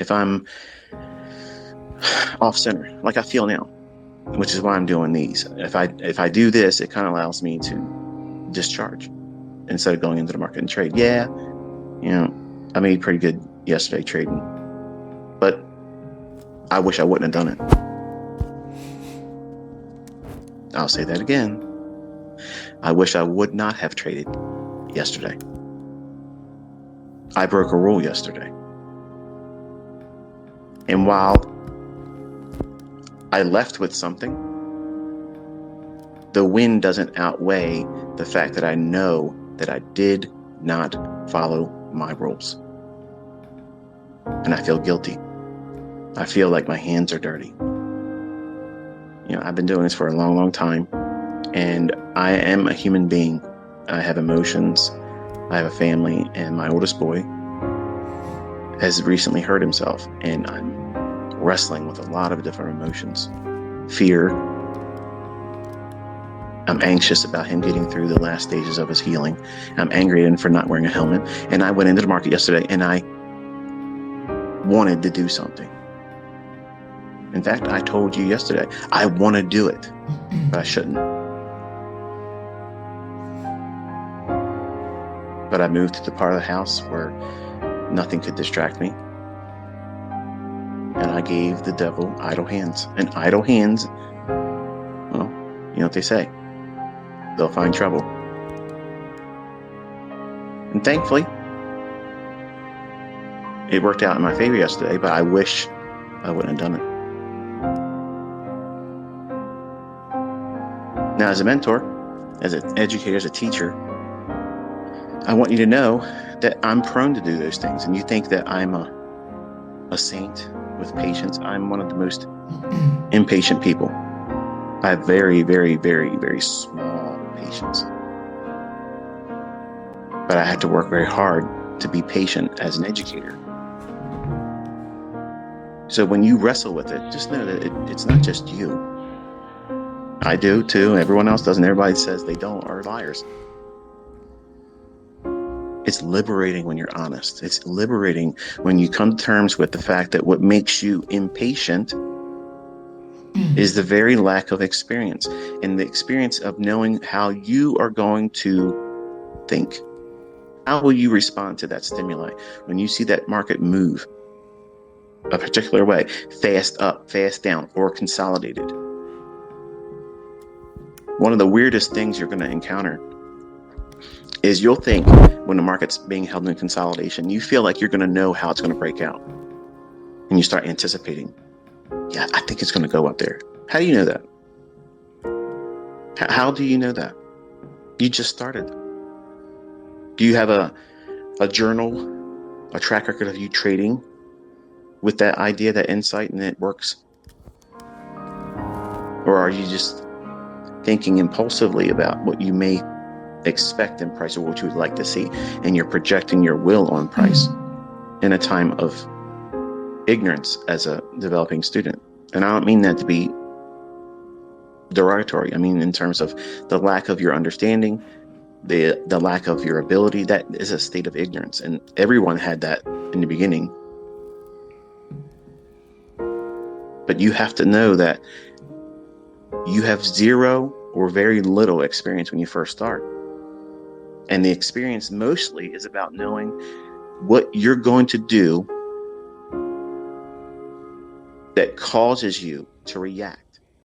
if I'm off center, like I feel now, which is why I'm doing these. If I do this, it kind of allows me to discharge instead of going into the market and trade. Yeah, I made pretty good yesterday trading, but I wish I wouldn't have done it. I'll say that again. I wish I would not have traded yesterday. I broke a rule yesterday. And while I left with something, the win doesn't outweigh the fact that I know that I did not follow my rules. And I feel guilty. I feel like my hands are dirty. I've been doing this for a long, long time, and I am a human being. I have emotions. I have a family, and my oldest boy has recently hurt himself, and I'm wrestling with a lot of different emotions. Fear. I'm anxious about him getting through the last stages of his healing. I'm angry at him for not wearing a helmet. And I went into the market yesterday and I wanted to do something. In fact, I told you yesterday, I want to do it, but I shouldn't. But I moved to the part of the house where nothing could distract me. And I gave the devil idle hands. And idle hands, well, you know what they say. They'll find trouble. And thankfully, it worked out in my favor yesterday, but I wish I wouldn't have done it. Now, as a mentor, as an educator, as a teacher, I want you to know that I'm prone to do those things. And you think that I'm a saint with patience. I'm one of the most impatient people. I have very, very, very, very small patience. But I had to work very hard to be patient as an educator. So when you wrestle with it, just know that it's not just you. I do too. Everyone else doesn't. Everybody says they don't are liars. It's liberating when you're honest. It's liberating when you come to terms with the fact that what makes you impatient is the very lack of experience, and the experience of knowing how you are going to think. How will you respond to that stimuli when you see that market move a particular way, fast up, fast down, or consolidated? One of the weirdest things you're going to encounter is you'll think when the market's being held in consolidation, you feel like you're going to know how it's going to break out. And you start anticipating, yeah, I think it's going to go up there. How do you know that? How do you know that? You just started. Do you have a journal, a track record of you trading with that idea, that insight, and it works? Or are you just thinking impulsively about what you may expect in price or what you would like to see, and you're projecting your will on price in a time of ignorance as a developing student? And I don't mean that to be derogatory. I mean in terms of the lack of your understanding, the lack of your ability. That is a state of ignorance, and everyone had that in the beginning. But you have to know that you have zero or very little experience when you first start. And the experience mostly is about knowing what you're going to do that causes you to react.